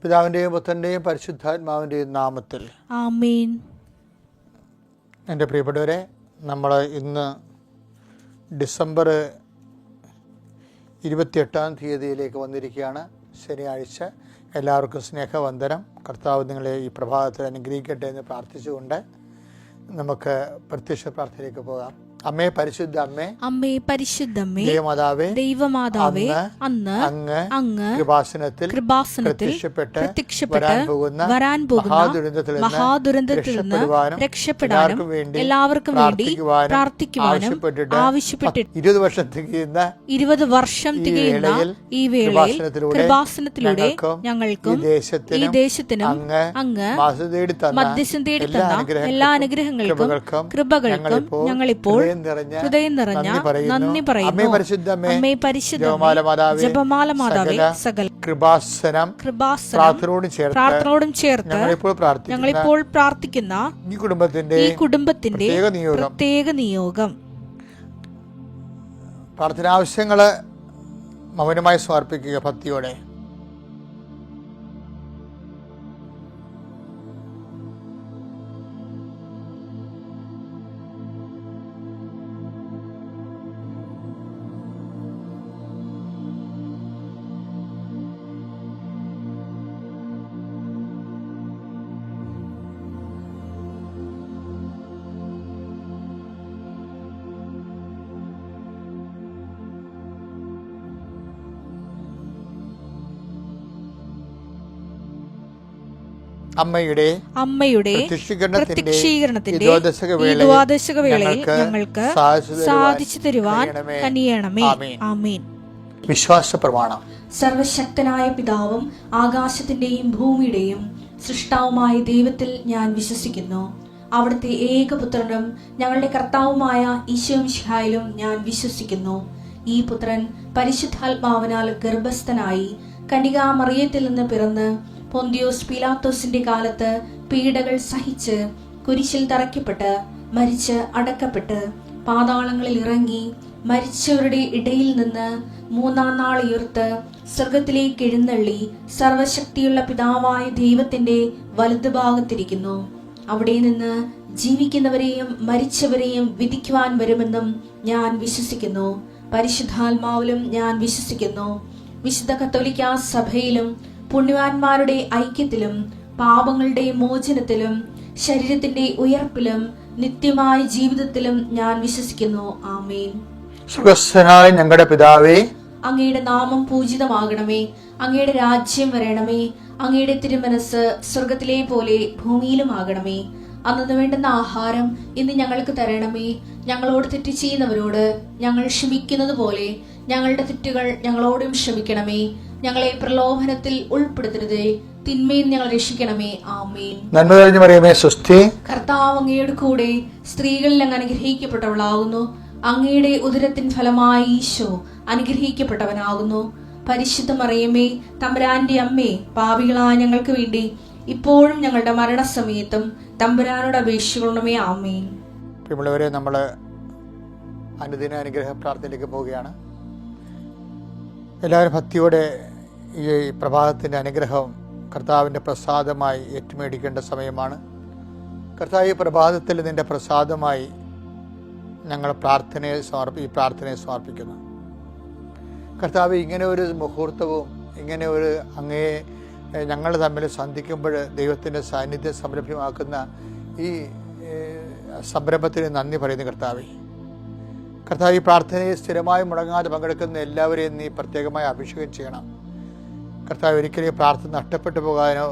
പിതാവിൻ്റെയും പുത്രൻ്റെയും പരിശുദ്ധാത്മാവിൻ്റെയും നാമത്തിൽ ആമേൻ. എൻ്റെ പ്രിയപ്പെട്ടവരെ, നമ്മൾ ഇന്ന് ഡിസംബർ 28 വന്നിരിക്കുകയാണ്, ശനിയാഴ്ച. എല്ലാവർക്കും സ്നേഹവന്ദനം. കർത്താവ് നിങ്ങളെ ഈ പ്രഭാതത്തിൽ അനുഗ്രഹിക്കട്ടെ എന്ന് പ്രാർത്ഥിച്ചുകൊണ്ട് നമുക്ക് പ്രത്യക്ഷ പ്രാർത്ഥനയിലേക്ക് പോകാം. അമ്മേ, പരിശുദ്ധ അമ്മേ, അമ്മേ പരിശുദ്ധമ്മേ, ദൈവമാതാവേ, അന്ന് അങ്ങ് കൃപാസനത്തിൽ പ്രത്യക്ഷപ്പെട്ട് വരാൻ പോകുന്ന മഹാദുരന്തത്തിൽ നിന്ന് രക്ഷപ്പെടാനും എല്ലാവർക്കും വേണ്ടി പ്രാർത്ഥിക്കുവാനും ആവശ്യപ്പെട്ടിട്ട് 20 വർഷം തികയുന്ന ഈ വേളയിൽ കൃപാസനത്തിലൂടെ ഞങ്ങൾക്കും ഈ ദേശത്തിനും അങ്ങ് മധ്യസ്ഥം തേടി തന്ന എല്ലാ അനുഗ്രഹങ്ങൾക്കും കൃപകൾക്കും ഞങ്ങളിപ്പോൾ ഹൃദയം നിറഞ്ഞ നന്ദി പറയുന്നു. അമ്മേ പരിശുദ്ധ ജപമാല മാതാവേ, സകല കൃപാസനം പ്രാർത്ഥനയോടും ചേർത്ത് ഞങ്ങളിപ്പോൾ പ്രാർത്ഥിക്കുന്ന ഈ കുടുംബത്തിന്റെ പ്രത്യേക നിയോഗം, പ്രാർത്ഥനാവശ്യങ്ങള് മൗനമായി സമർപ്പിക്കുക ഭക്തിയോടെ. അമ്മയുടെ പ്രത്യക്ഷീകരണത്തിന്റെ ദ്വാദശക വേളയിൽ ഞങ്ങൾക്ക് സാധിച്ചു തരുവാൻ കനിയണമേ. ആമേൻ. വിശ്വാസ പ്രമാണം. സർവശക്തനായ പിതാവും ആകാശത്തിന്റെയും ഭൂമിയുടെയും സൃഷ്ടാവുമായ ദൈവത്തിൽ ഞാൻ വിശ്വസിക്കുന്നു. അവിടുത്തെ ഏകപുത്രനും ഞങ്ങളുടെ കർത്താവുമായ ഈശോ മിശിഹായിലും ഞാൻ വിശ്വസിക്കുന്നു. ഈ പുത്രൻ പരിശുദ്ധാത്മാവിനാൽ ഗർഭസ്ഥനായി കന്യകാമറിയത്തിൽ നിന്ന് പിറന്ന് പൊന്തിയോസ് പീലാത്തോസിന്റെ കാലത്ത് പീഡകൾ സഹിച്ച് കുരിശിൽ തറയ്ക്കപ്പെട്ട് മരിച്ച് അടക്കപ്പെട്ട് പാതാളങ്ങളിൽ ഇറങ്ങി മരിച്ചവരുടെ ഇടയിൽ നിന്ന് 3-ാം നാൾ ഉയർത്ത് സ്വർഗത്തിലേക്ക് എഴുന്നള്ളി സർവശക്തിയുള്ള പിതാവായ ദൈവത്തിന്റെ വലതുഭാഗത്തിരിക്കുന്നു. അവിടെ നിന്ന് ജീവിക്കുന്നവരെയും മരിച്ചവരെയും വിധിക്കുവാൻ വരുമെന്നും ഞാൻ വിശ്വസിക്കുന്നു. പരിശുദ്ധാത്മാവിലും ഞാൻ വിശ്വസിക്കുന്നു. വിശുദ്ധ കത്തോലിക്കാ സഭയിലും പുണ്യവാന്മാരുടെ ഐക്യത്തിലും പാപങ്ങളുടെ മോചനത്തിലും ശരീരത്തിന്റെ ഉയർപ്പിലും നിത്യമായ ജീവിതത്തിലും ഞാൻ വിശ്വസിക്കുന്നു. ആമേൻ. സ്വർഗ്ഗസ്ഥനായ ഞങ്ങളുടെ പിതാവേ, അങ്ങയുടെ നാമം പൂജിതമാകണമേ. അങ്ങയുടെ രാജ്യം വരണമേ. അങ്ങയുടെ തിരുമനസ് സ്വർഗത്തിലെ പോലെ ഭൂമിയിലും ആകണമേ. അന്നു വേണ്ടുന്ന ആഹാരം ഇന്ന് ഞങ്ങൾക്ക് തരണമേ. ഞങ്ങളോട് തെറ്റ് ചെയ്യുന്നവരോട് ഞങ്ങൾ ക്ഷമിക്കുന്നത് പോലെ ഞങ്ങളുടെ തെറ്റുകൾ ഞങ്ങളോടും ക്ഷമിക്കണമേ. ഞങ്ങളെ പ്രലോഭനത്തിൽ ഉൾപ്പെടുത്തരുതേ, തിന്മയിൽ ഞങ്ങൾ രക്ഷിക്കണമേ. ആമേൻ. നന്മ നിറഞ്ഞ മറിയമേ, സ്വസ്തി. കർത്താവ് അങ്ങയുടെ കൂടെ സ്ത്രീകളിൽ അങ്ങ് അനുഗ്രഹിക്കപ്പെട്ടവളാകുന്നു. അങ്ങയുടെ ഉദരത്തിൻ ഫലമായി ഈശോ അനുഗ്രഹിക്കപ്പെട്ടവനാകുന്നു. പരിശുദ്ധ മറിയമേ, തമ്പുരാന്റെ അമ്മേ, പാപികളായ ഞങ്ങൾക്ക് വേണ്ടി ഇപ്പോഴും ഞങ്ങളുടെ മരണസമയത്തും തമ്പുരാനോട് അപേക്ഷിക്കണമേ. ആമേൻ. പ്രിയമുള്ളവരെ, നമ്മൾ അനുദിന അനുഗ്രഹ പ്രാർത്ഥനയിലേക്ക് പോവുകയാണ്. എല്ലാവരും ഭക്തിയോടെ ഈ പ്രഭാതത്തിൻ്റെ അനുഗ്രഹം കർത്താവിൻ്റെ പ്രസാദമായി ഏറ്റുമേടിക്കേണ്ട സമയമാണ്. കർത്താവ്, ഈ പ്രഭാതത്തിൽ നിൻ്റെ പ്രസാദമായി ഞങ്ങൾ ഈ പ്രാർത്ഥനയെ സമർപ്പിക്കുന്നു. കർത്താവ്, ഇങ്ങനെ ഒരു മുഹൂർത്തവും ഇങ്ങനെ ഒരു അങ്ങയെ ഞങ്ങൾ തമ്മിൽ സന്ധിക്കുമ്പോൾ ദൈവത്തിൻ്റെ സാന്നിധ്യം സംരംഭമാക്കുന്ന ഈ സംരംഭത്തിന് നന്ദി പറയുന്നു. കർത്താവ്, ഈ പ്രാർത്ഥനയിൽ സ്ഥിരമായി മുടങ്ങാതെ പങ്കെടുക്കുന്ന എല്ലാവരെയും നീ പ്രത്യേകമായി അഭിഷേകം ചെയ്യണം. കർത്താവ്, ഒരിക്കലും ഈ പ്രാർത്ഥന നഷ്ടപ്പെട്ടു പോകാനോ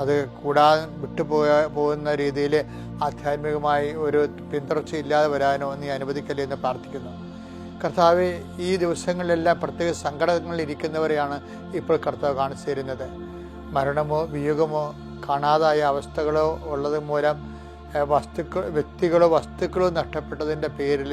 അത് പോകുന്ന രീതിയിൽ ആധ്യാത്മികമായി ഒരു പിന്തുടർച്ചയില്ലാതെ വരാനോ നീ അനുവദിക്കല്ലേ എന്ന് പ്രാർത്ഥിക്കുന്നു. കർത്താവ്, ഈ ദിവസങ്ങളിലെല്ലാം പ്രത്യേക സങ്കടങ്ങളിൽ ഇരിക്കുന്നവരെയാണ് ഇപ്പോൾ കർത്താവ് കാണിച്ചു തരുന്നത്. മരണമോ വിയോഗമോ കാണാതായ അവസ്ഥകളോ ഉള്ളത് മൂലം വ്യക്തികളോ വസ്തുക്കളോ നഷ്ടപ്പെട്ടതിൻ്റെ പേരിൽ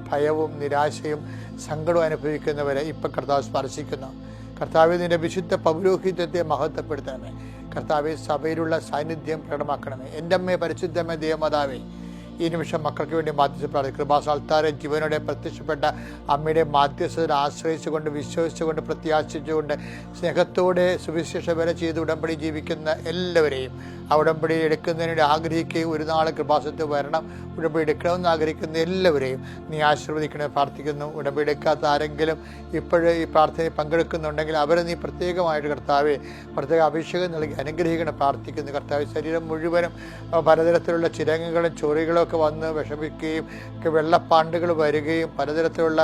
ഭയവും നിരാശയും സങ്കടവും അനുഭവിക്കുന്നവരെ ഇപ്പം കർത്താവ് സ്പർശിക്കുന്നു. കർത്താവ്, നിന്റെ വിശുദ്ധ പൗരോഹിത്യത്തെ മഹത്വപ്പെടുത്തണമേ. കർത്താവ്, സഭയിലുള്ള സാന്നിധ്യം പ്രകടമാക്കണമേ. എൻ്റെ അമ്മയെ, പരിശുദ്ധമേ, ദൈവമാതാവേ, ഈ നിമിഷം മക്കൾക്ക് വേണ്ടി മാധ്യസ്ഥ കൃപാസാൽത്താരെ ജീവനോടെ പ്രത്യക്ഷപ്പെട്ട അമ്മയുടെ മാധ്യസ്ഥതയെ ആശ്രയിച്ചുകൊണ്ട്, വിശ്വസിച്ചുകൊണ്ട്, പ്രത്യാശിച്ചുകൊണ്ട്, സ്നേഹത്തോടെ സുവിശേഷ വര ചെയ്ത് ഉടമ്പടി ജീവിക്കുന്ന എല്ലാവരെയും, ആ ഉടമ്പടി എടുക്കുന്നതിന് ആഗ്രഹിക്കുകയും ഒരു നാൾ കൃപാസനത്തിൽ വരണം, ഉടമ്പടി എടുക്കണമെന്ന് ആഗ്രഹിക്കുന്ന എല്ലാവരെയും നീ ആശീർവദിക്കണമെന്ന് പ്രാർത്ഥിക്കുന്നു. ഉടമ്പടി എടുക്കാത്ത ആരെങ്കിലും ഇപ്പോഴും ഈ പ്രാർത്ഥനയിൽ പങ്കെടുക്കുന്നുണ്ടെങ്കിൽ അവരെ നീ പ്രത്യേകമായിട്ട് കർത്താവെ പ്രത്യേക അഭിഷേകം നൽകി അനുഗ്രഹിക്കണം പ്രാർത്ഥിക്കുന്നു. കർത്താവ് ശരീരം മുഴുവനും പലതരത്തിലുള്ള ചിരങ്ങുകളും ചൊറികളും ഒക്കെ വന്ന് വിഷമിക്കുകയും വെള്ളപ്പാണ്ടുകൾ വരികയും പലതരത്തിലുള്ള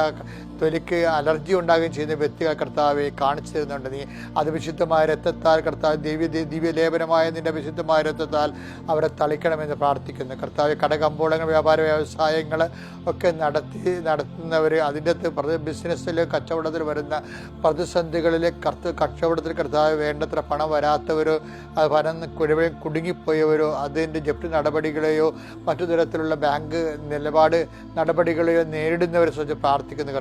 തൊലിക്ക് അലർജി ഉണ്ടാകുകയും ചെയ്യുന്ന വ്യക്തികൾ കർത്താവെ കാണിച്ചു തരുന്നുണ്ട്. നീ അത് വിശുദ്ധമായ രക്തത്താൽ കർത്താവ് ദിവ്യലേപനമായ നിന്റെ വിശുദ്ധമായ രക്തത്താൽ അവരെ തളിക്കണമെന്ന് പ്രാർത്ഥിക്കുന്നു. കർത്താവ് കടകമ്പോളങ്ങൾ, വ്യാപാര വ്യവസായങ്ങൾ ഒക്കെ നടത്തുന്നവർ, അതിൻ്റെ അകത്ത് ബിസിനസ്സിൽ കച്ചവടത്തിൽ വരുന്ന പ്രതിസന്ധികളിൽ കച്ചവടത്തിൽ കർത്താവ് വേണ്ടത്ര പണം വരാത്തവരോ പണം കുടുങ്ങിപ്പോയവരോ അതിൻ്റെ ജപ്തി നടപടികളെയോ മറ്റു തരത്തിലുള്ള ബാങ്ക് നിലപാട് നടപടികളെയോ നേരിടുന്നവരെ സംബന്ധിച്ച് പ്രാർത്ഥിക്കുന്നു.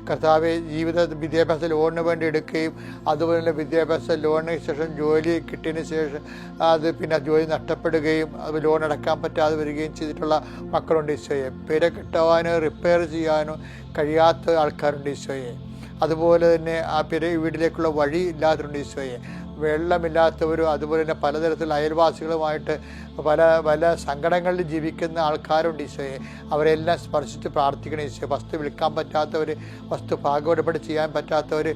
കർത്താവെ ജീവിത വിദ്യാഭ്യാസ ലോണിന് വേണ്ടി എടുക്കുകയും അതുപോലെ വിദ്യാഭ്യാസ ലോണിന് ശേഷം ജോലി കിട്ടിയതിന് ശേഷം അത് പിന്നെ ജോലി നഷ്ടപ്പെടുകയും അത് ലോൺ അടക്കാൻ പറ്റാതെ വരികയും ചെയ്തിട്ടുള്ള മക്കളുണ്ട് ഈശോയെ. പേരെ കിട്ടുവാനോ റിപ്പയർ ചെയ്യാനോ കഴിയാത്ത ആൾക്കാരുണ്ട് ഈശോയെ. അതുപോലെ തന്നെ ആ വീട്ടിലേക്കുള്ള വഴി ഇല്ലാത്തവരുണ്ട് ഈശോയെ. വെള്ളമില്ലാത്തവരും അതുപോലെ തന്നെ പലതരത്തിലുള്ള അയൽവാസികളുമായിട്ട് പല സങ്കടങ്ങളിൽ ജീവിക്കുന്ന ആൾക്കാരുണ്ട് ഈശോയെ. അവരെല്ലാം സ്പർശിച്ച് പ്രാർത്ഥിക്കണം ഈശോയെ. വസ്തു വിൽക്കാൻ പറ്റാത്തവർ, വസ്തു ഭാഗവടപ്പെട്ട് ചെയ്യാൻ പറ്റാത്തവർ,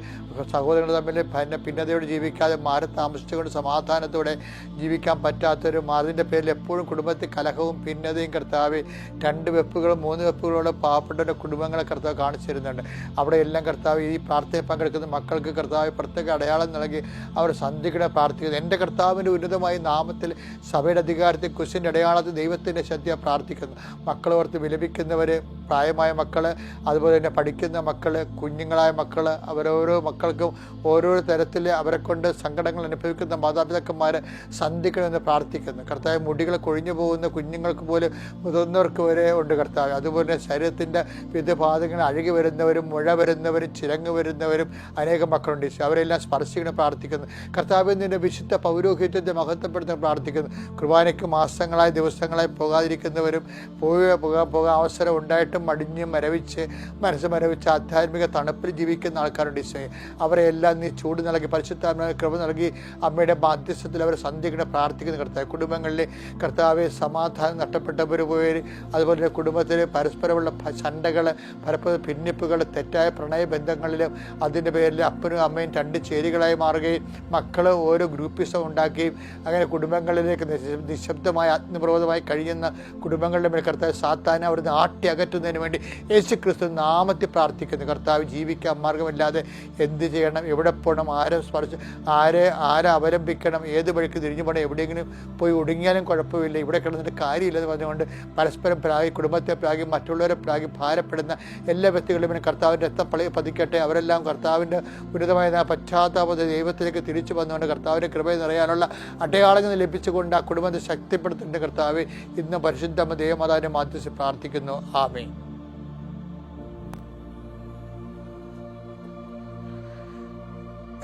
സഹോദരങ്ങൾ തമ്മിൽ ഭിന്നതയോട് ജീവിക്കാതെ മാറി താമസിച്ചുകൊണ്ട് സമാധാനത്തോടെ ജീവിക്കാൻ പറ്റാത്തവർ, അതിൻ്റെ പേരിൽ എപ്പോഴും കുടുംബത്തിൽ കലഹവും ഭിന്നതയും കർത്താവ് 2 വെപ്പുകളും 3 വെപ്പുകളോടെ പാവപ്പെട്ടവരുടെ കുടുംബങ്ങളെ കർത്താവ് കാണിച്ചു തരുന്നുണ്ട്. അവിടെ എല്ലാം കർത്താവ് ഈ പ്രാർത്ഥനയിൽ പങ്കെടുക്കുന്ന മക്കൾക്ക് കർത്താവ് പ്രത്യേക അടയാളം നൽകി അവർ സന്ധിക്കണം പ്രാർത്ഥിക്കുന്നത്. എൻ്റെ കർത്താവിൻ്റെ ഉന്നതമായ നാമത്തിൽ സഭയുടെ അധികാരത്തിൽ കുരിശിൻ്റെ അടയാളത്തിൽ ദൈവത്തിൻ്റെ ശക്തിയെ പ്രാർത്ഥിക്കുന്നു. മക്കളോർത്ത് വിലപിക്കുന്നവർ, പ്രായമായ മക്കൾ, അതുപോലെ തന്നെ പഠിക്കുന്ന മക്കൾ, കുഞ്ഞുങ്ങളായ മക്കൾ, അവരോരോ മക്കൾക്കും ഓരോ തരത്തിൽ അവരെ കൊണ്ട് സങ്കടങ്ങൾ അനുഭവിക്കുന്ന മാതാപിതാക്കന്മാരെ സന്ധിക്കണമെന്ന് പ്രാർത്ഥിക്കുന്നു. കർത്താവ് മുടികൾ കൊഴിഞ്ഞു പോകുന്ന കുഞ്ഞുങ്ങൾക്ക് പോലും മുതിർന്നവർക്ക് വരെ ഉണ്ട് കർത്താവ്. അതുപോലെ ശരീരത്തിൻ്റെ വിവിധ ഭാഗങ്ങൾ അഴുകി വരുന്നവരും മുഴ വരുന്നവരും ചിരങ്ങ് വരുന്നവരും അനേകം മക്കളുണ്ട്. അവരെല്ലാം സ്പർശിക്കണം പ്രാർത്ഥിക്കുന്നു. കർത്താവ് നിൻ്റെ വിശുദ്ധ പൗരോഹിത്യത്തെ മഹത്വപ്പെടുത്താൻ പ്രാർത്ഥിക്കുന്നു. കുർബാനയ്ക്ക് മാസങ്ങളായി ദിവസങ്ങളായി പോകാതിരിക്കുന്നവരും പോകാൻ അവസരം ഉണ്ടായിട്ടും മടിഞ്ഞ് മരവിച്ച് മനസ്സ് മരവിച്ച് ആധ്യാത്മിക തണുപ്പിൽ ജീവിക്കുന്ന ആൾക്കാരുണ്ട് ഈശോയെ. അവരെല്ലാം നീ ചൂട് നൽകി പരിശുദ്ധാത്മാവിനെ കൃപ നൽകി അമ്മയുടെ മാധ്യസ്ഥത്തിൽ അവർ സന്ധിക്കണം പ്രാർത്ഥിക്കുന്ന കർത്താവ്. കുടുംബങ്ങളിൽ കർത്താവെ സമാധാനം നഷ്ടപ്പെട്ടവർ പോയി, അതുപോലെ കുടുംബത്തിൽ പരസ്പരമുള്ള ചണ്ടകൾ, പരസ്പര ഭിന്നിപ്പുകൾ, തെറ്റായ പ്രണയബന്ധങ്ങളിലും അതിൻ്റെ പേരിൽ അപ്പനും അമ്മയും 2 ചേരികളായി മാറുകയും മക്കൾ ഓരോ ഗ്രൂപ്പിസം ഉണ്ടാക്കുകയും അങ്ങനെ കുടുംബങ്ങളിലേക്ക് നിശബ്ദമായ ആത്മപ്രബോധമായി കഴിയുന്ന കുടുംബങ്ങളുടെ മേൽ കർത്താവ് സാത്താനെ അവിടുന്ന് ആട്ടി അകറ്റുന്നതിന് വേണ്ടി യേശുക്രിസ്തു നാമത്തിൽ പ്രാർത്ഥിക്കുന്നു. കർത്താവ് ജീവിക്കാൻ മാർഗമില്ലാതെ എന്ത് ചെയ്യണം, എവിടെ പോകണം, ആരെ സ്പർശിച്ച് ആരെ അവലംബിക്കണം, ഏത് വഴിക്ക് തിരിഞ്ഞു പോകണം, എവിടെയെങ്കിലും പോയി ഒടുങ്ങിയാലും കുഴപ്പമില്ല, ഇവിടെ കിടന്നിട്ട് കാര്യമില്ലെന്ന് പറഞ്ഞുകൊണ്ട് പരസ്പരം പ്രാഗി, കുടുംബത്തെ പ്രാഗി, മറ്റുള്ളവരെ പ്രാഗി ഭാരപ്പെടുന്ന എല്ലാ വ്യക്തികളുടെ കർത്താവിൻ്റെ രക്തം പതിക്കട്ടെ. അവരെല്ലാം കർത്താവിൻ്റെ ഉന്നതമായ പശ്ചാത്താപ ദൈവത്തിലേക്ക് തിരിച്ചു വന്നുകൊണ്ട് കർത്താവിൻ്റെ കൃപയിൽ നിറയാനുള്ള അടയാളങ്ങൾ ലഭിച്ചുകൊണ്ട് ആ കുടുംബത്തെ ശക്തിപ്പെടുത്തേണ്ട കർത്താവ് ഇന്ന് പരിശുദ്ധ ദേവമാതാവിൻ്റെ മാധ്യസ്ഥത്തിൽ പ്രാർത്ഥിക്കുന്നു. ആമേൻ.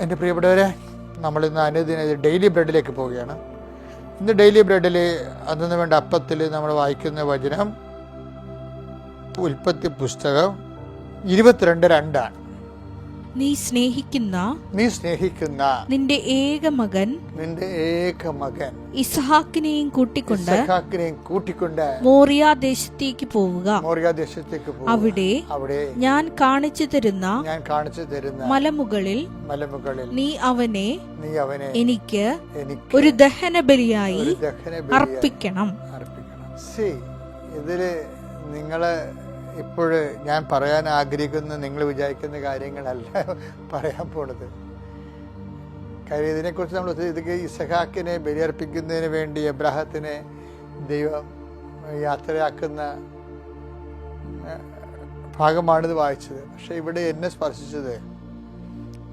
എൻ്റെ പ്രിയപ്പെട്ടവരെ, നമ്മളിന്ന് അനുദിന ഡെയിലി ബ്രെഡിലേക്ക് പോവുകയാണ്. ഇന്ന് ഡെയിലി ബ്രെഡിൽ അതിന് വേണ്ട അപ്പത്തിൽ നമ്മൾ വായിക്കുന്ന വചനം ഉൽപ്പത്തി പുസ്തകം 22:2 നീ സ്നേഹിക്കുന്ന നിന്റെ ഏക മകൻ ഇസ്ഹാക്കിനെയും കൂട്ടിക്കൊണ്ട് മോറിയ ദേശത്തേക്ക് പോവുക. അവിടെ ഞാൻ കാണിച്ചു തരുന്ന മലമുകളിൽ നീ അവനെ എനിക്ക് ഒരു ദഹനബലിയായി അർപ്പിക്കണം. ഇതില് നിങ്ങള് ഇപ്പോഴ് ഞാൻ പറയാൻ ആഗ്രഹിക്കുന്ന നിങ്ങൾ വിചാരിക്കുന്ന കാര്യങ്ങളല്ല പറയാൻ പോണത്. കാര്യം ഇതിനെക്കുറിച്ച് നമ്മൾ ഇതൊക്കെ ഇസഹാക്കിനെ ബലിയർപ്പിക്കുന്നതിന് വേണ്ടി എബ്രാഹത്തിനെ ദൈവം യാത്രയാക്കുന്ന ഭാഗമാണിത് വായിച്ചത്. പക്ഷെ ഇവിടെ എന്നെ സ്പർശിച്ചത്,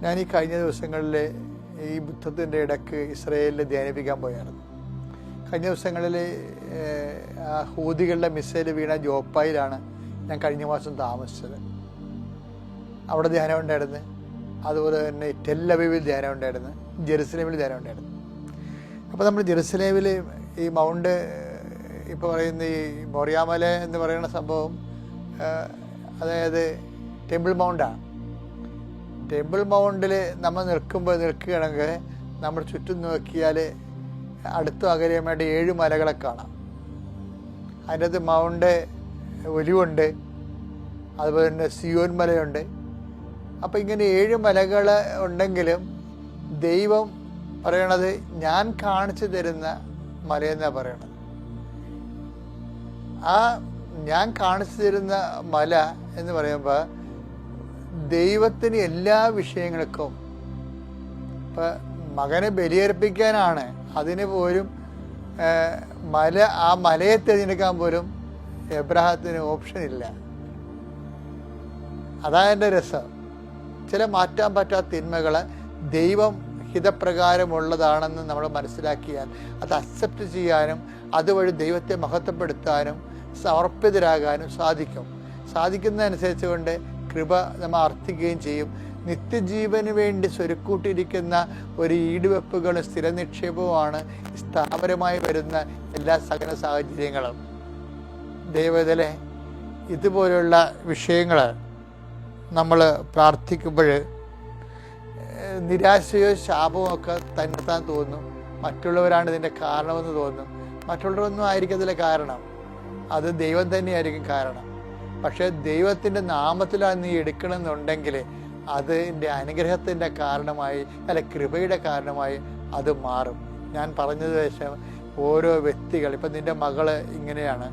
ഞാൻ ഈ കഴിഞ്ഞ ദിവസങ്ങളിൽ ഈ ബുദ്ധത്തിൻ്റെ ഇടയ്ക്ക് ഇസ്രയേലിൽ ധ്യാനിപ്പിക്കാൻ പോയായിരുന്നു. കഴിഞ്ഞ ദിവസങ്ങളിൽ ഹൂതികളുടെ മിസൈൽ വീണ ജോപ്പായിലാണ് ഞാൻ കഴിഞ്ഞ മാസം താമസിച്ചത്. അവിടെ ധ്യാനം ഉണ്ടായിരുന്നു. അതുപോലെ തന്നെ ടെൽ-അവീവിൽ ധ്യാനം ഉണ്ടായിരുന്നു, ജെറുസലേമിൽ ധ്യാനം ഉണ്ടായിരുന്നു. അപ്പോൾ നമ്മൾ ജെറുസലേമിൽ ഈ മൗണ്ട് ഇപ്പോൾ പറയുന്ന ഈ മോറിയാമല എന്ന് പറയുന്ന സംഭവം, അതായത് ടെമ്പിൾ മൗണ്ടാണ്. ടെമ്പിൾ മൗണ്ടിൽ നമ്മൾ നിൽക്കുകയാണെങ്കിൽ നമ്മൾ ചുറ്റും നോക്കിയാൽ അടുത്ത അകലെയുമായിട്ട് 7 മലകളെ കാണാം. അതിൻ്റെ അകത്ത് മൗണ്ട് ഒലിവുണ്ട്, അതുപോലെ തന്നെ സിയോൻ മലയുണ്ട്. അപ്പം ഇങ്ങനെ 7 മലകൾ ഉണ്ടെങ്കിലും ദൈവം പറയണത് ഞാൻ കാണിച്ചു തരുന്ന മലയെന്നാണ് പറയണത്. ആ ഞാൻ കാണിച്ചു തരുന്ന മല എന്ന് പറയുമ്പോൾ ദൈവത്തിന് എല്ലാ വിഷയങ്ങൾക്കും, ഇപ്പം മകനെ ബലിയർപ്പിക്കാനാണ്, അതിന് പോലും ആ മലയെ തിരഞ്ഞെടുക്കാൻ പോലും എബ്രഹാത്തിന് ഓപ്ഷൻ ഇല്ല. അതാ എൻ്റെ രസം. ചില മാറ്റാൻ പറ്റാത്ത തിന്മകളെ ദൈവം ഹിതപ്രകാരമുള്ളതാണെന്ന് നമ്മൾ മനസ്സിലാക്കിയാൽ അത് അക്സെപ്റ്റ് ചെയ്യാനും അതുവഴി ദൈവത്തെ മഹത്വപ്പെടുത്താനും സമർപ്പിതരാകാനും സാധിക്കുന്നതനുസരിച്ച് കൊണ്ട് കൃപ നമ്മൾ അർത്ഥിക്കുകയും ചെയ്യും. നിത്യജീവന് വേണ്ടി സ്വരുക്കൂട്ടിയിരിക്കുന്ന ഒരു ഈടുവെപ്പുകളും സ്ഥിര നിക്ഷേപവുമാണ് സ്ഥാപനമായി വരുന്ന എല്ലാ സകല സാഹചര്യങ്ങളും. ദൈവത്തിലെ ഇതുപോലുള്ള വിഷയങ്ങൾ നമ്മൾ പ്രാർത്ഥിക്കുമ്പോൾ നിരാശയോ ശാപമോ ഒക്കെ തന്നെത്താൻ തോന്നും. മറ്റുള്ളവരാണ് ഇതിൻ്റെ കാരണമെന്ന് തോന്നും. മറ്റുള്ളവരൊന്നും ആയിരിക്കത്തില്ല കാരണം, അത് ദൈവം തന്നെയായിരിക്കും കാരണം. പക്ഷേ ദൈവത്തിൻ്റെ നാമത്തിലാണ് നീ എടുക്കണമെന്നുണ്ടെങ്കിൽ അതിൻ്റെ അനുഗ്രഹത്തിൻ്റെ കാരണമായി, അല്ല കൃപയുടെ കാരണമായി അത് മാറും. ഞാൻ പറഞ്ഞത് ശേഷം ഓരോ വ്യക്തികൾ, ഇപ്പം നിൻ്റെ മകള് ഇങ്ങനെയാണ്,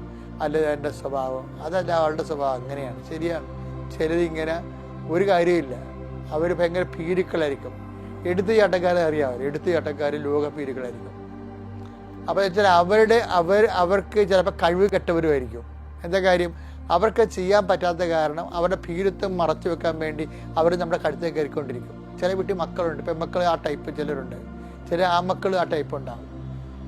അല്ല എൻ്റെ സ്വഭാവം, അതല്ല അവളുടെ സ്വഭാവം അങ്ങനെയാണ്, ശരിയാണ്. ചിലരിങ്ങനെ ഒരു കാര്യമില്ല, അവർ ഭയങ്കര പീരുക്കളായിരിക്കും. എടുത്തു ചാട്ടക്കാരെ അറിയാമല്ലോ, എടുത്തു ചാട്ടക്കാർ ലോക പീരുക്കളായിരിക്കും. അപ്പോൾ വെച്ചാൽ അവർക്ക് ചിലപ്പോൾ കഴിവ് കെട്ടവരുമായിരിക്കും. എന്താ കാര്യം? അവർക്ക് ചെയ്യാൻ പറ്റാത്ത കാരണം അവരുടെ ഭീരുത്വം മറച്ചു വെക്കാൻ വേണ്ടി അവർ നമ്മുടെ കഴുത്തേക്ക് കയറിക്കൊണ്ടിരിക്കും. ചില വീട്ടിൽ മക്കളുണ്ട്, പെൺമക്കൾ ആ ടൈപ്പ് ചിലരുണ്ട്, ചില ആൺമക്കൾ ആ ടൈപ്പ് ഉണ്ടാകും,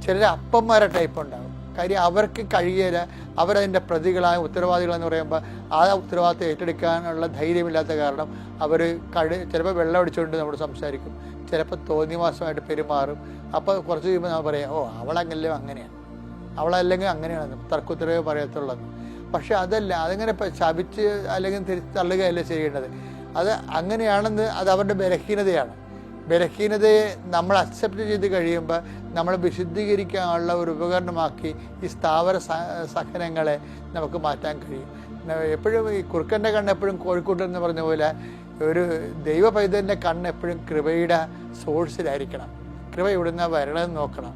ചിലർ അപ്പന്മാരെ ടൈപ്പ് ഉണ്ടാകും. കാര്യം അവർക്ക് കഴിയില്ല, അവരതിൻ്റെ പ്രതികളായ ഉത്തരവാദികളെന്ന് പറയുമ്പോൾ ആ ഉത്തരവാദിത്തം ഏറ്റെടുക്കാനുള്ള ധൈര്യമില്ലാത്ത കാരണം അവർ ചിലപ്പോൾ വെള്ളം അടിച്ചുകൊണ്ട് നമ്മൾ സംസാരിക്കും, ചിലപ്പോൾ തോന്നിവാസമായിട്ട് പെരുമാറും. അപ്പോൾ കുറച്ച് കഴിയുമ്പോൾ നമ്മൾ പറയാം, ഓ അവളങ്ങല്ലോ അങ്ങനെയാണ്, അവളല്ലെങ്കിൽ അങ്ങനെയാണെന്ന് തർക്കുത്തരവേ പറയത്തുള്ളത്. പക്ഷെ അതല്ല, അതിങ്ങനെ ശപിച്ച് അല്ലെങ്കിൽ തിരിച്ചള്ളുകയല്ല ചെയ്യേണ്ടത്. അത് അങ്ങനെയാണെന്ന് അത് അവരുടെ ബലഹീനതയാണ്. ബലഹീനതയെ നമ്മൾ അക്സെപ്റ്റ് ചെയ്ത് കഴിയുമ്പോൾ നമ്മൾ വിശുദ്ധീകരിക്കാനുള്ള ഒരു ഉപകരണമാക്കി ഈ സ്ഥാവര സഹനങ്ങളെ നമുക്ക് മാറ്റാൻ കഴിയും. എപ്പോഴും ഈ കുറുക്കൻ്റെ കണ്ണ് എപ്പോഴും കോഴിക്കോട്ടെന്ന് പറഞ്ഞ പോലെ ഒരു ദൈവ പൈതലിൻ്റെ കണ്ണ് എപ്പോഴും കൃപയുടെ സോഴ്സിലായിരിക്കണം. കൃപ ഇവിടുന്ന് വരണമെന്ന് നോക്കണം.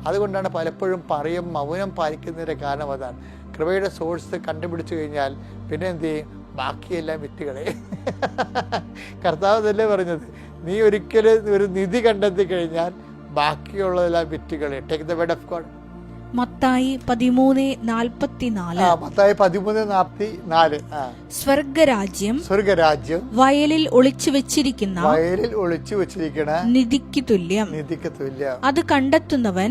അതുകൊണ്ടാണ് പലപ്പോഴും മൗനം പാലിക്കുന്നതിൻ്റെ കാരണം അതാണ്. കൃപയുടെ സോഴ്സ് കണ്ടുപിടിച്ചു കഴിഞ്ഞാൽ പിന്നെ എന്ത് ചെയ്യും? ബാക്കിയെല്ലാം വിറ്റുകളെ. കർത്താവ് തന്നെ പറഞ്ഞത്, നീ ഒരിക്കലും ഒരു നിധി കണ്ടെത്തി കഴിഞ്ഞാൽ ബാക്കിയുള്ളതെല്ലാം വിറ്റുകളെ. Take the word of God. Mathayi 13:44. Mathayi 13:44. സ്വർഗരാജ്യം വയലിൽ ഒളിച്ചു വെച്ചിരിക്കുന്ന നിധിക്ക് തുല്യം. അത് കണ്ടെത്തുന്നവൻ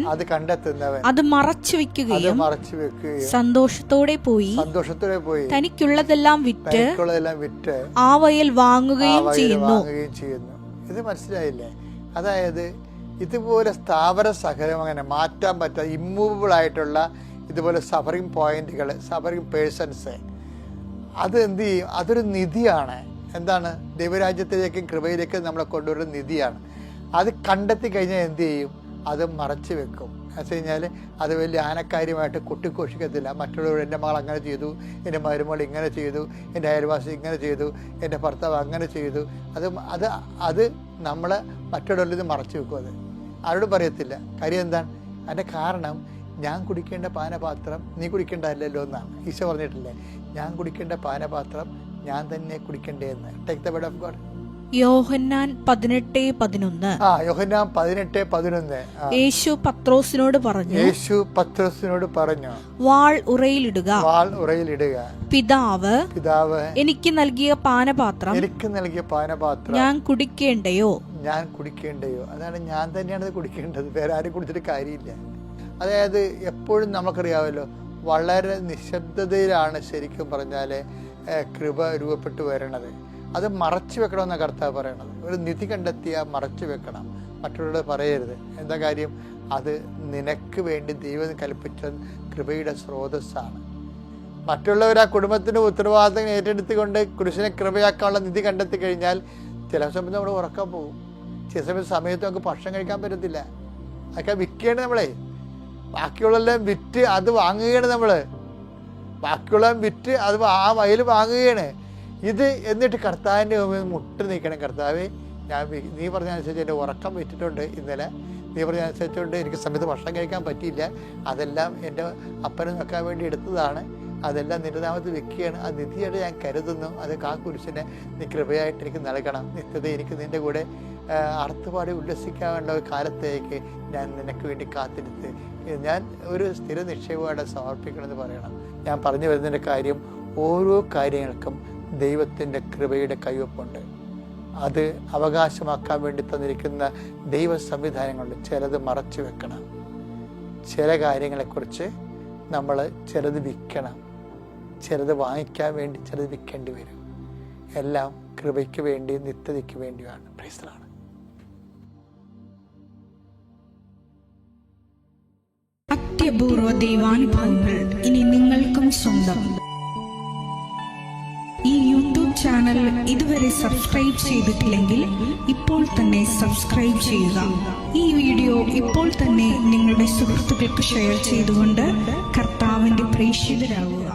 അത് മറച്ചു വെക്കുകയും സന്തോഷത്തോടെ പോയി തനിക്കുള്ളതെല്ലാം വിറ്റ് ആ വയൽ വാങ്ങുകയും ചെയ്യുന്നു. ഇത് മനസ്സിലായില്ലേ? അതായത് ഇതുപോലെ സ്ഥാവര സഹനം അങ്ങനെ മാറ്റാൻ പറ്റാത്ത ഇമ്മൂവബിൾ ആയിട്ടുള്ള ഇതുപോലെ സഫറിങ് പോയിന്റുകൾ, സഫറിങ് പേഴ്സൺസ്, അത് എന്ത് ചെയ്യും? അതൊരു നിധിയാണ്. എന്താണ്? ദൈവരാജ്യത്തിലേക്കും കൃപയിലേക്കും നമ്മളെ കൊണ്ടുവരുന്ന നിധിയാണ്. അത് കണ്ടെത്തി കഴിഞ്ഞാൽ എന്ത് ചെയ്യും? അത് മറച്ചു വെക്കും. എന്ന് വെച്ച് കഴിഞ്ഞാൽ അത് വലിയ ആനക്കാര്യമായിട്ട് കൊട്ടിഘോഷിക്കത്തില്ല. മറ്റുള്ളവർ എൻ്റെ മകൾ അങ്ങനെ ചെയ്തു, എൻ്റെ മരുമകൾ ഇങ്ങനെ ചെയ്തു, എൻ്റെ അയൽവാസി ഇങ്ങനെ ചെയ്തു, എൻ്റെ ഭർത്താവ് അങ്ങനെ ചെയ്തു, അത് നമ്മൾ മറ്റുള്ളവരിൽ ഇത് മറച്ചു വെക്കും. അത് ആരോടും പറയത്തില്ല. കാര്യം എന്താണ്? അതിൻ്റെ കാരണം ഞാൻ കുടിക്കേണ്ട പാനപാത്രം നീ കുടിക്കേണ്ടതല്ലോ എന്നാണ് ഈശോ പറഞ്ഞിട്ടില്ലേ? ഞാൻ കുടിക്കേണ്ട പാനപാത്രം ഞാൻ തന്നെ കുടിക്കേണ്ടതെന്ന്. Take the word of God. Yohannan 18:11. Yohannan 18:11. Yesu പത്രോസിനോട് പറഞ്ഞു, വാൾ ഉറയിലിടുക. പിതാവ് എനിക്ക് നൽകിയ പാനപാത്രം ഞാൻ കുടിക്കേണ്ടയോ? അതാണ്, ഞാൻ തന്നെയാണ് കുടിക്കേണ്ടത്, വേറെ ആരും കുടിച്ചിട്ട് കാര്യമില്ല. അതായത് എപ്പോഴും നമുക്കറിയാമല്ലോ, വളരെ നിശബ്ദതയിലാണ് ശരിക്കും പറഞ്ഞാൽ കൃപ രൂപപ്പെട്ടു വരണത്. അത് മറച്ചു വെക്കണമെന്നാണ് കർത്താവ് പറയണത്. ഒരു നിധി കണ്ടെത്തിയാൽ മറച്ചു വെക്കണം, മറ്റുള്ളവരോട് പറയരുത്. എന്താ കാര്യം? അത് നിനക്ക് വേണ്ടി ദൈവം കൽപ്പിച്ച കൃപയുടെ സ്രോതസ്സാണ്. മറ്റുള്ളവർ ആ കുടുംബത്തിൻ്റെ ഉത്തരവാദിത്തം ഏറ്റെടുത്തുകൊണ്ട് കുരിശിനെ കൃപയാക്കാനുള്ള നിധി കണ്ടെത്തി കഴിഞ്ഞാൽ ചില സമയത്ത് നമ്മൾ ഉറക്കാൻ പോകും. ചില സമയത്ത് നമുക്ക് ഭക്ഷണം കഴിക്കാൻ പറ്റത്തില്ല. അതൊക്കെ വിൽക്കുകയാണ് നമ്മളെ. ബാക്കിയുള്ളതെല്ലാം വിറ്റ് അത് വാങ്ങുകയാണ് നമ്മൾ. ബാക്കിയുള്ളതെല്ലാം വിറ്റ് അത് ആ വയൽ വാങ്ങുകയാണ്. ഇത് എന്നിട്ട് കർത്താവിൻ്റെ മുട്ട് നീക്കണം. കർത്താവേ, നീ പറഞ്ഞ അനുസരിച്ച് എൻ്റെ ഉറക്കം വിറ്റിട്ടുണ്ട്, ഇന്നലെ നീ പറഞ്ഞ അനുസരിച്ചുകൊണ്ട് എനിക്ക് സമയത്ത് ഭക്ഷണം കഴിക്കാൻ പറ്റിയില്ല, അതെല്ലാം എൻ്റെ അപ്പനെ നോക്കാൻ വേണ്ടി എടുത്തതാണ്, അതെല്ലാം നിന്റെ നാമത്തിൽ വെക്കുകയാണ്, ആ നിധിയായിട്ട് ഞാൻ കരുതുന്നു, അത് ആ കുരിശിനെ നീ കൃപയായിട്ട് എനിക്ക് നൽകണം. നിത്യത എനിക്ക് നിൻ്റെ കൂടെ അർത്ഥപാടി ഉല്ലസിക്കാനുള്ള ഒരു കാലത്തേക്ക് ഞാൻ നിനക്ക് വേണ്ടി കാത്തിരുത്ത് ഞാൻ ഒരു സ്ഥിര നിക്ഷേപമായിട്ട് സമർപ്പിക്കണമെന്ന് പറയണം. ഞാൻ പറഞ്ഞു വരുന്നതിൻ്റെ കാര്യം, ഓരോ കാര്യങ്ങൾക്കും ദൈവത്തിൻ്റെ കൃപയുടെ കൈവപ്പുണ്ട്. അത് അവകാശമാക്കാൻ വേണ്ടി തന്നിരിക്കുന്ന ദൈവ സംവിധാനങ്ങളുണ്ട്. ചിലത് മറച്ചു വെക്കണം, ചില കാര്യങ്ങളെക്കുറിച്ച് നമ്മൾ ചിലത് വിൽക്കണം, ചിലത് വാങ്ങിക്കാൻ വേണ്ടി ചിലത് വിൽക്കേണ്ടി വരും. എല്ലാം കൃപയ്ക്ക് വേണ്ടി നിത്യതയ്ക്ക് വേണ്ടിയാണ്. Praise the Lord. അത്യപൂർവ ദൈവാനുഭവങ്ങൾ ഇനി നിങ്ങൾക്കും സ്വന്തം. ഈ യൂട്യൂബ് ചാനൽ ഇതുവരെ സബ്സ്ക്രൈബ് ചെയ്തിട്ടില്ലെങ്കിൽ ഇപ്പോൾ തന്നെ സബ്സ്ക്രൈബ് ചെയ്യുക. ഈ വീഡിയോ ഇപ്പോൾ തന്നെ നിങ്ങളുടെ സുഹൃത്തുക്കൾക്ക് ഷെയർ ചെയ്തുകൊണ്ട് കർത്താവിന്റെ പ്രേക്ഷിതരാകുക.